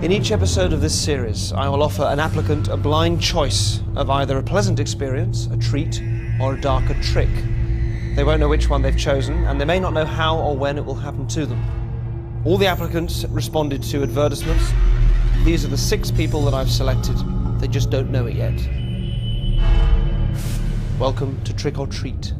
In each episode of this series, I will offer an applicant a blind choice of either a pleasant experience, a treat, or a darker trick. They won't know which one they've chosen, and they may not know how or when it will happen to them. All the applicants responded to advertisements. These are the 6 people that I've selected. They just don't know it yet. Welcome to Trick or Treat.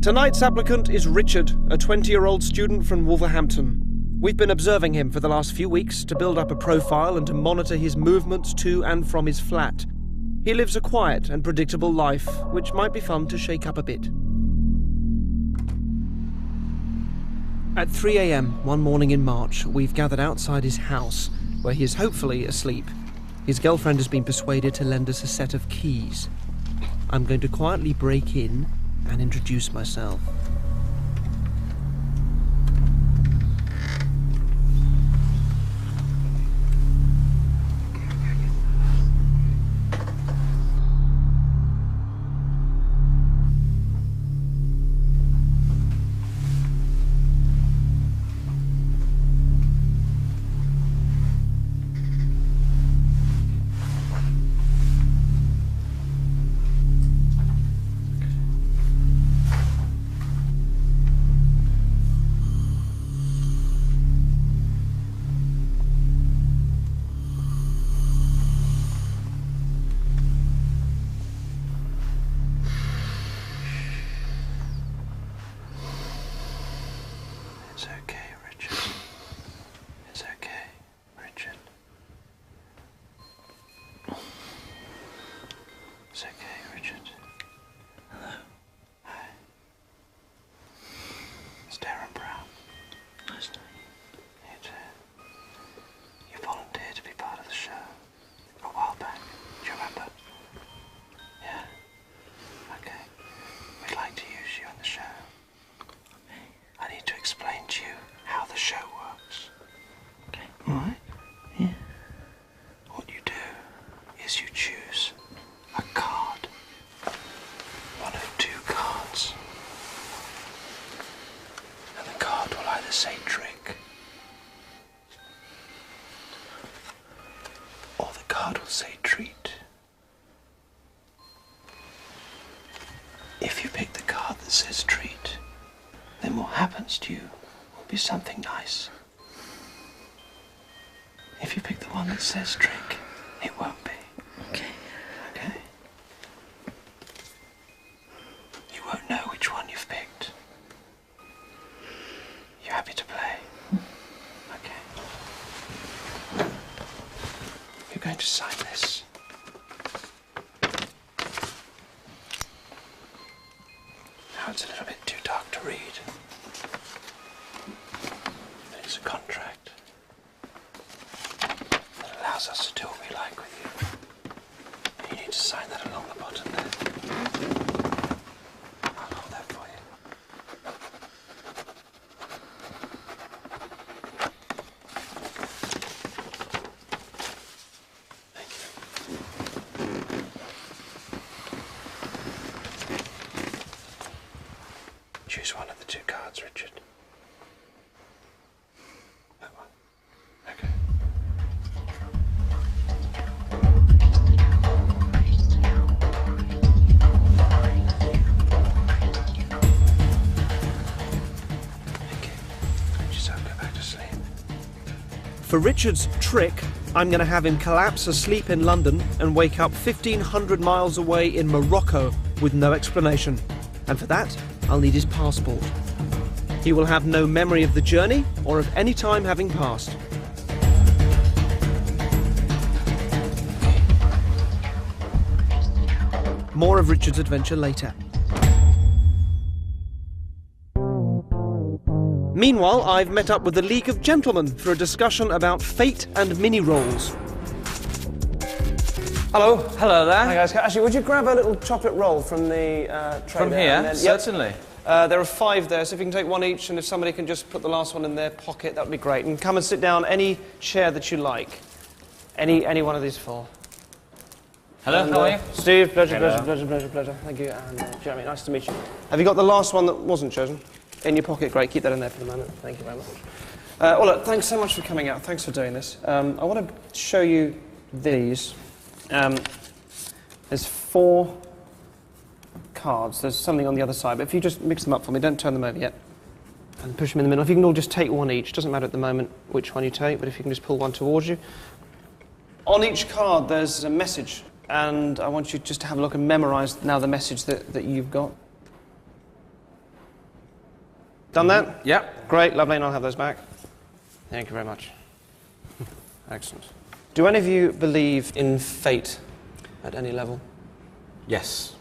Tonight's applicant is Richard, a 20-year-old student from Wolverhampton. We've been observing him for the last few weeks to build up a profile and to monitor his movements to and from his flat. He lives a quiet and predictable life, which might be fun to shake up a bit. At 3 a.m. one morning in March, we've gathered outside his house, where he is hopefully asleep. His girlfriend has been persuaded to lend us a set of keys. I'm going to quietly break in and introduce myself. It's okay, Richard. It's okay, Richard. It's okay, Richard. Hello. Hi. It's Derren Brown. Nice to meet You too. You volunteered to be part of the show a while back. Do you remember? Yeah? Okay. We'd like to use you in the show. I need to explain to you how the show works. Okay. Alright? Yeah. What you do is you choose a card. One of 2 cards. And the card will either say trick, or the card will say treat. If you pick the card that says treat, then what happens to you will be something nice. If you pick the one that says trick, it won't be. Okay. Okay? You won't know which one you've picked. You happy to play? Okay. You're going to sign this. Now it's a little bit too dark to read. It's a contract that allows us to do what we like with you. You need to sign that along the bottom there. I'll hold that for you. Thank you. Choose one of the 2 cards, Richard. That one. Okay. Okay. Let yourself go back to sleep. For Richard's trick, I'm going to have him collapse asleep in London and wake up 1,500 miles away in Morocco with no explanation. And for that, I'll need his passport. He will have no memory of the journey or of any time having passed. More of Richard's adventure later. Meanwhile, I've met up with the League of Gentlemen for a discussion about fate and mini-rolls. Hello. Hello there. Hi guys. Actually, would you grab a little chocolate roll from the tray From there, here, and then, certainly. There are 5 there, so if you can take one each, and if somebody can just put the last one in their pocket, that would be great. And come and sit down any chair that you like. Any one of these 4. Hello, And, how are you? Steve, pleasure. Thank you. And Jeremy, nice to meet you. Have you got the last one that wasn't chosen? In your pocket, great. Keep that in there for the moment. Thank you very much. Well, look, thanks so much for coming out. Thanks for doing this. I want to show you these. There's 4 cards. There's something on the other side, but if you just mix them up for me, don't turn them over yet, and push them in the middle. If you can all just take one each, doesn't matter at the moment which one you take, but if you can just pull one towards you. On each card, there's a message, and I want you just to have a look and memorise now the message that you've got. Done that? Yep. Great, lovely, and I'll have those back. Thank you very much. Excellent. Do any of you believe in fate at any level? Yes.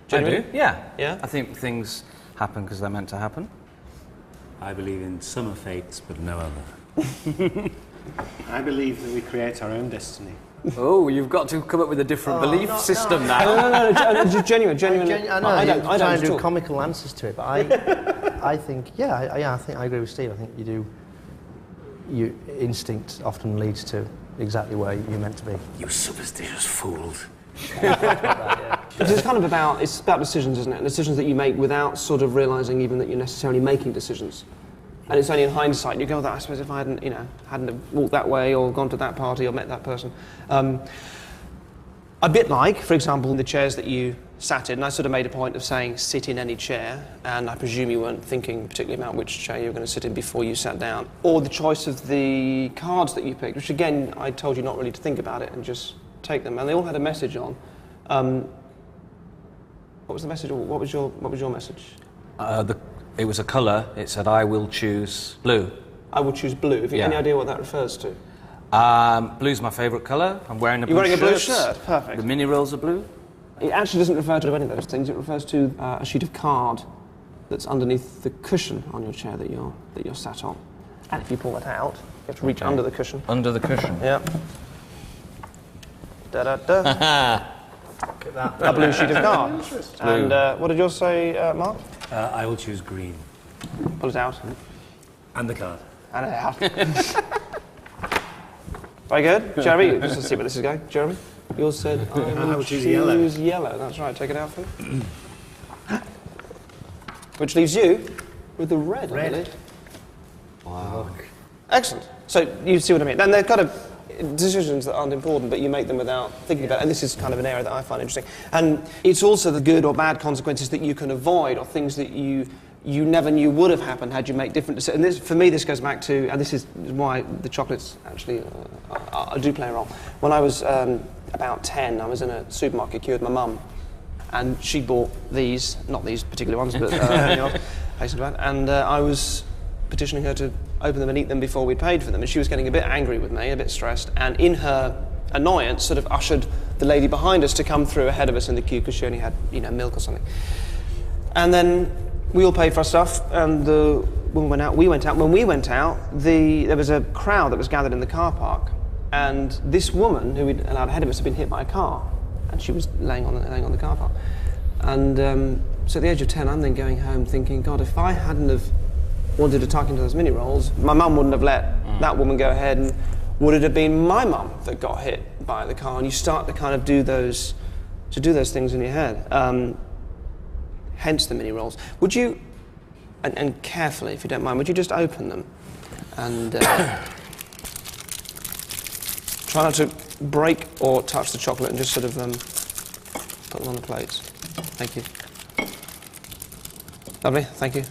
Genuinely? I do, yeah. Yeah? I think things happen because they're meant to happen. I believe in some fates, but no other. I believe that we create our own destiny. Oh, you've got to come up with a different belief system now. No, genuine. I know, I don't trying to at do all. comical answers to it, but I think, I think I agree with Steve. I think you do. Your instinct often leads to exactly where you're meant to be. You superstitious fools. It's kind of about decisions, isn't it? Decisions that you make without sort of realising even that you're necessarily making decisions. And it's only in hindsight you go, "Oh, I suppose if I hadn't have walked that way or gone to that party or met that person." A bit like, for example, the chairs that you sat in. And I sort of made a point of saying sit in any chair, and I presume you weren't thinking particularly about which chair you were going to sit in before you sat down. Or the choice of the cards that you picked, which again I told you not really to think about it and just take them. And they all had a message on. What was the message? What was your message? It was a colour. It said, "I will choose blue." I will choose blue. Have you any idea what that refers to? Blue's my favourite colour. I'm wearing a blue You're wearing a blue shirt. shirt. Perfect. The mini rolls are blue. It actually doesn't refer to any of those things. It refers to a sheet of card that's underneath the cushion on your chair that you're sat on. And if you pull it out, you have to reach under the cushion. Under the cushion. Yeah. Da da da. A blue sheet of card. And what did yours say, Mark? I will choose green. Pull it out. And the card. And it out. Very good. Jeremy, just to see where this is going. Jeremy, yours said, I will choose yellow. That's right, take it out for me. Which leaves you with the red. I believe. Wow. Excellent. So you see what I mean. And they're kind of decisions that aren't important, but you make them without thinking about it. And this is kind of an area that I find interesting. And it's also the good or bad consequences that you can avoid, or things that you never knew would have happened had you made different decisions. And this, for me, this goes back to, and this is why the chocolates actually do play a role. When I was about 10, I was in a supermarket queue with my mum, and she bought these, not these particular ones, but and I was petitioning her to open them and eat them before we'd paid for them, and she was getting a bit angry with me, a bit stressed, and in her annoyance sort of ushered the lady behind us to come through ahead of us in the queue because she only had, milk or something. And then we all paid for our stuff, and the woman went out, we went out. When we went out, there was a crowd that was gathered in the car park, and this woman, who we'd allowed ahead of us, had been hit by a car, and she was laying on the car park. And so at the age of 10, I'm then going home thinking, God, if I hadn't have wanted to tuck into those mini rolls, my mum wouldn't have let that woman go ahead, and would it have been my mum that got hit by the car? And you start to kind of do those things in your head. Hence the mini rolls. Would you, and carefully if you don't mind, would you just open them and try not to break or touch the chocolate, and just sort of put them on the plates. Thank you. Lovely, thank you.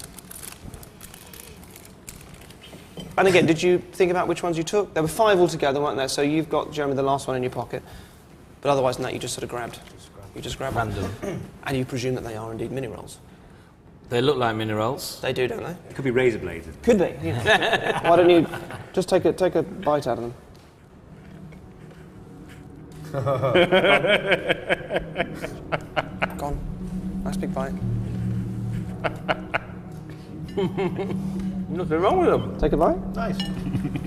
And again, did you think about which ones you took? There were 5 altogether, weren't there? So you've got, Jeremy, the last one in your pocket. But otherwise than that, you just sort of grabbed. You just grab Random. And you presume that they are indeed mini rolls. They look like mini rolls. They do, don't they? It could be razor bladed. Could be. Yeah. Why don't you just take a bite out of them? Go on. Nice big bite. Nothing wrong with them. Take a bite. Nice.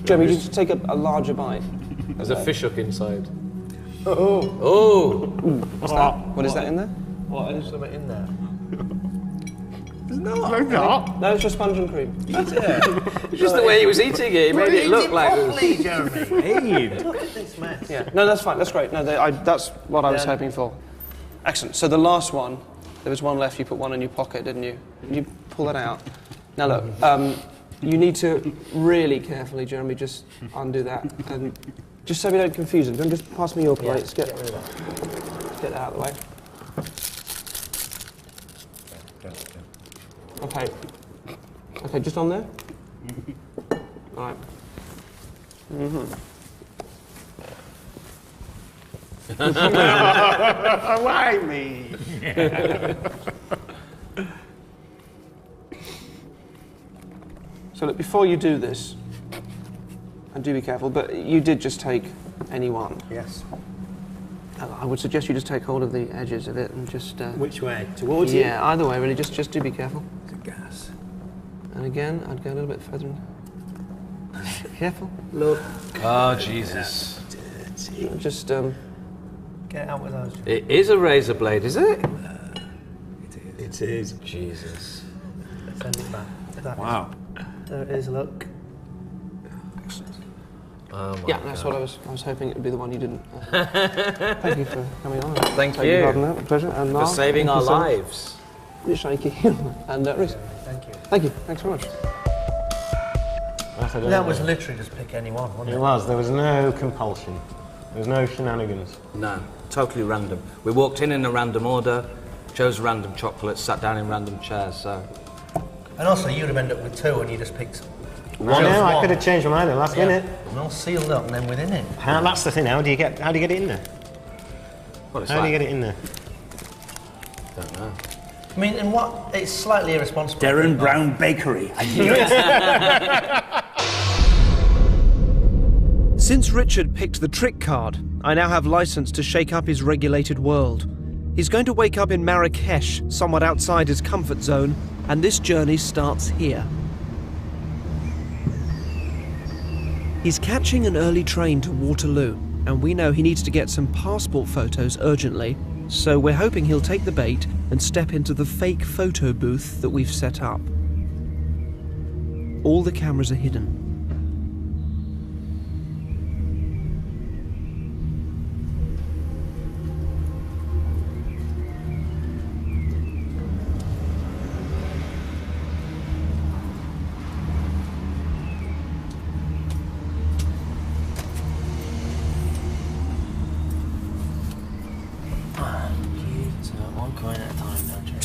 Jeremy, you just take a larger bite. There's a fish hook inside. Oh. Oh! What's that? What is that in there? What is something in there? No, No, it's just sponge and cream. it's just the way he was eating it. He made it look like it was... Jeremy. Hey! Look at this mess. Yeah. No, that's fine. That's great. No, that's what I was hoping for. Excellent. So the last one, there was one left. You put one in your pocket, didn't you? Did you pull that out? Now look, you need to really carefully, Jeremy, just undo that, and just so we don't confuse them. Just pass me your plates. Get rid of that. Get that out of the way. Okay. Okay, just on there? All right. Why me? So look, before you do this, and do be careful, but you did just take any one. Yes. I would suggest you just take hold of the edges of it and just... Which way? Towards you? Yeah, either way, really. Just do be careful. It's a gas. And again, I'd go a little bit further. Careful. Look. Oh, Jesus. Just, Get it out with us. It is a razor blade, is it? It is. Jesus. Send it back. That Wow. There it is, look. Oh my yeah, that's what I was hoping it would be the one you didn't. Thank you for coming on. Thank Take you. your pardon there, a pleasure. And For Mark, saving thank our you so much. lives. Thank you. And Reece. Thank you. Thank you. Thanks very much. That was literally just pick any one, wasn't it? It was. There was no compulsion. There was no shenanigans. No, totally random. We walked in a random order, chose random chocolates, sat down in random chairs, so... And also, you'd have ended up with two and you just picked I know, I could have changed my mind at the last minute. And all sealed up and then within it. That's the thing. How do you get it in there? Well, it's How do like, you get it in there? don't know. I mean, in what? It's slightly irresponsible. Derren Brown Bakery. Since Richard picked the trick card, I now have license to shake up his regulated world. He's going to wake up in Marrakech, somewhat outside his comfort zone, and this journey starts here. He's catching an early train to Waterloo, and we know he needs to get some passport photos urgently, so we're hoping he'll take the bait and step into the fake photo booth that we've set up. All the cameras are hidden. One coin at a time, don't you?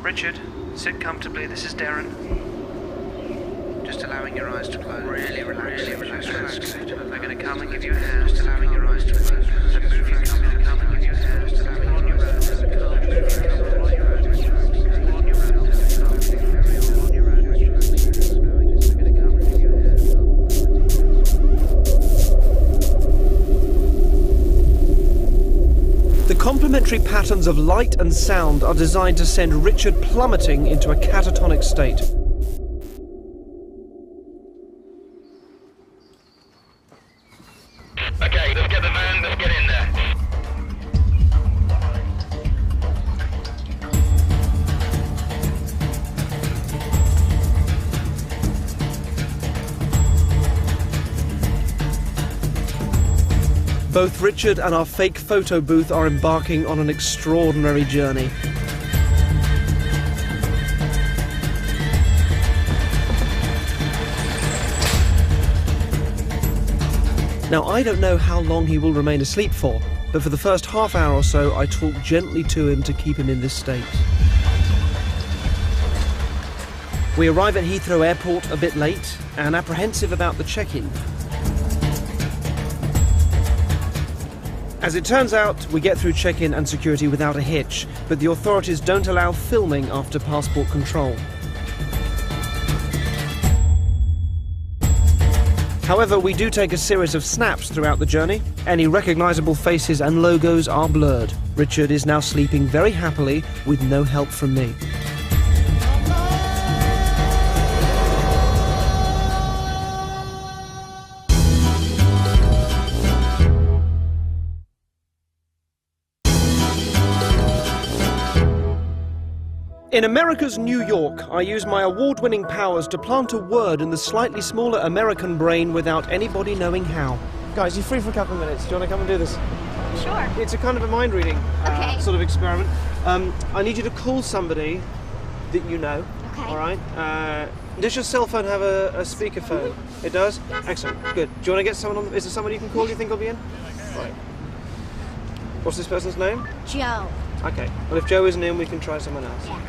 Richard, sit comfortably. This is Derren. Just allowing your eyes to close. Really relax. I'm going to come and give you a hand. Just allowing your eyes to close. I'm going to come and give you a hand. Just allowing on your own. The complementary patterns of light and sound are designed to send Richard plummeting into a catatonic state. Okay, let's get the van, let's get in there. Both Richard and our fake photo booth are embarking on an extraordinary journey. Now, I don't know how long he will remain asleep for, but for the first half hour or so, I talk gently to him to keep him in this state. We arrive at Heathrow Airport a bit late and apprehensive about the check-in. As it turns out, we get through check-in and security without a hitch, but the authorities don't allow filming after passport control. However, we do take a series of snaps throughout the journey. Any recognisable faces and logos are blurred. Richard is now sleeping very happily with no help from me. In America's New York, I use my award-winning powers to plant a word in the slightly smaller American brain without anybody knowing how. Guys, you're free for a couple of minutes. Do you want to come and do this? Sure. It's a kind of a mind-reading sort of experiment. I need you to call somebody that you know. Okay. All right? Does your cell phone have a speakerphone? It does? Excellent. Good. Do you want to get someone on? Is there someone you can call you think will be in? Right. What's this person's name? Joe. Okay. Well, if Joe isn't in, we can try someone else. Yeah.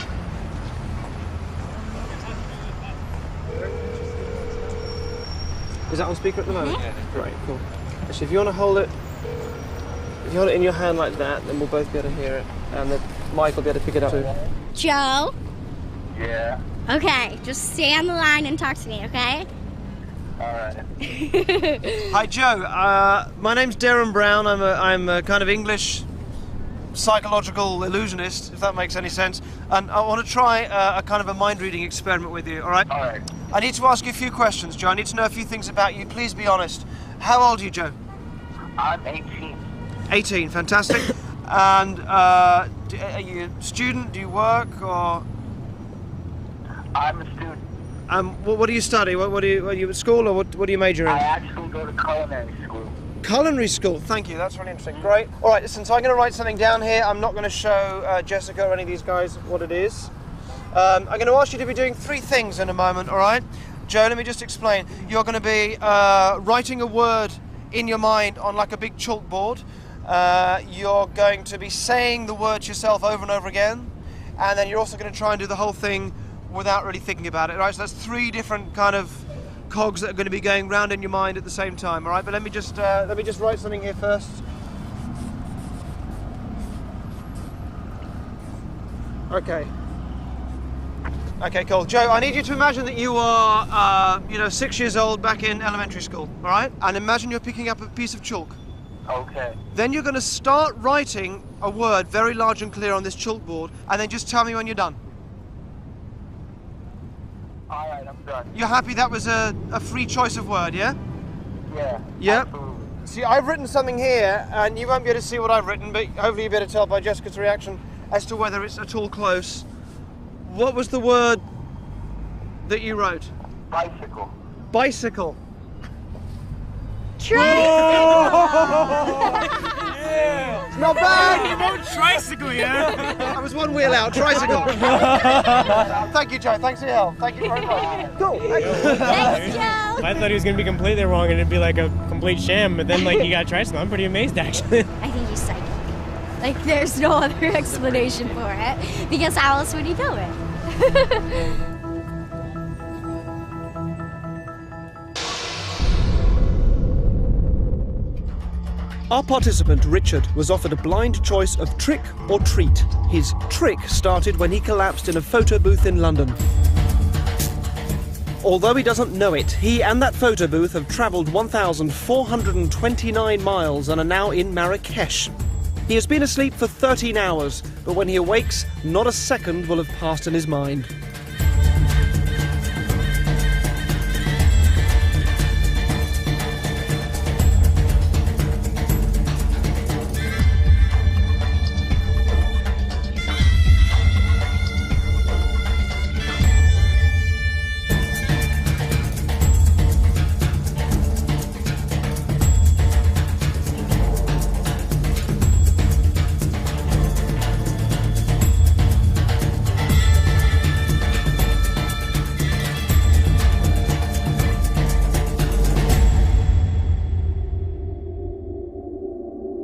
Is that on speaker at the moment? Yeah. Great, cool. Actually, if you want to hold it, if you hold it in your hand like that, then we'll both be able to hear it, and the mic will be able to pick it up too. Joe? Yeah. Okay, just stay on the line and talk to me, okay? Alright. Hi, Joe. My name's Derren Brown. I'm a kind of English psychological illusionist, if that makes any sense. And I want to try a kind of a mind-reading experiment with you, all right? Alright. I need to ask you a few questions, Joe. I need to know a few things about you. Please be honest. How old are you, Joe? I'm 18. 18, fantastic. And are you a student? Do you work, or...? I'm a student. What do you study? Are you at school, or what do you major in? I actually go to culinary school. Culinary school, thank you, that's really interesting. Great. All right, listen, so I'm going to write something down here. I'm not going to show Jessica or any of these guys what it is. I'm going to ask you to be doing 3 things in a moment, all right? Joe, let me just explain. You're going to be writing a word in your mind on like a big chalkboard. You're going to be saying the words yourself over and over again. And then you're also going to try and do the whole thing without really thinking about it, right? So that's 3 different kind of cogs that are going to be going round in your mind at the same time, all right? But let me just write something here first. Okay. Okay, cool. Joe, I need you to imagine that you are, 6 years old back in elementary school, all right? And imagine you're picking up a piece of chalk. Okay. Then you're going to start writing a word very large and clear on this chalkboard, and then just tell me when you're done. Alright, I'm done. You're happy that was a free choice of word, yeah? Yeah. Yep. Absolutely. See, I've written something here, and you won't be able to see what I've written, but hopefully you'll be able to tell by Jessica's reaction as to whether it's at all close. What was the word that you wrote? Bicycle. Bicycle. Yeah. Not bad! You wrote tricycle, yeah? I was one wheel out, tricycle. Thank you, Joe. Thanks for your help. Thank you very much. Cool. Thanks, Joe. I thought he was going to be completely wrong and it'd be like a complete sham, but then like you got tricycle. I'm pretty amazed, actually. I think he's psychic. Like, there's no other explanation for it, because how else would he do it? Our participant, Richard, was offered a blind choice of trick or treat. His trick started when he collapsed in a photo booth in London. Although he doesn't know it, he and that photo booth have travelled 1,429 miles and are now in Marrakech. He has been asleep for 13 hours, but when he awakes, not a second will have passed in his mind.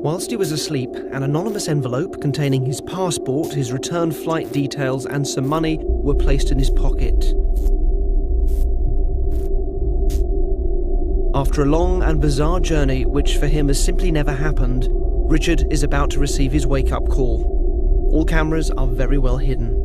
Whilst he was asleep, an anonymous envelope containing his passport, his return flight details and some money were placed in his pocket. After a long and bizarre journey, which for him has simply never happened, Richard is about to receive his wake-up call. All cameras are very well hidden.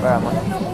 Where am I?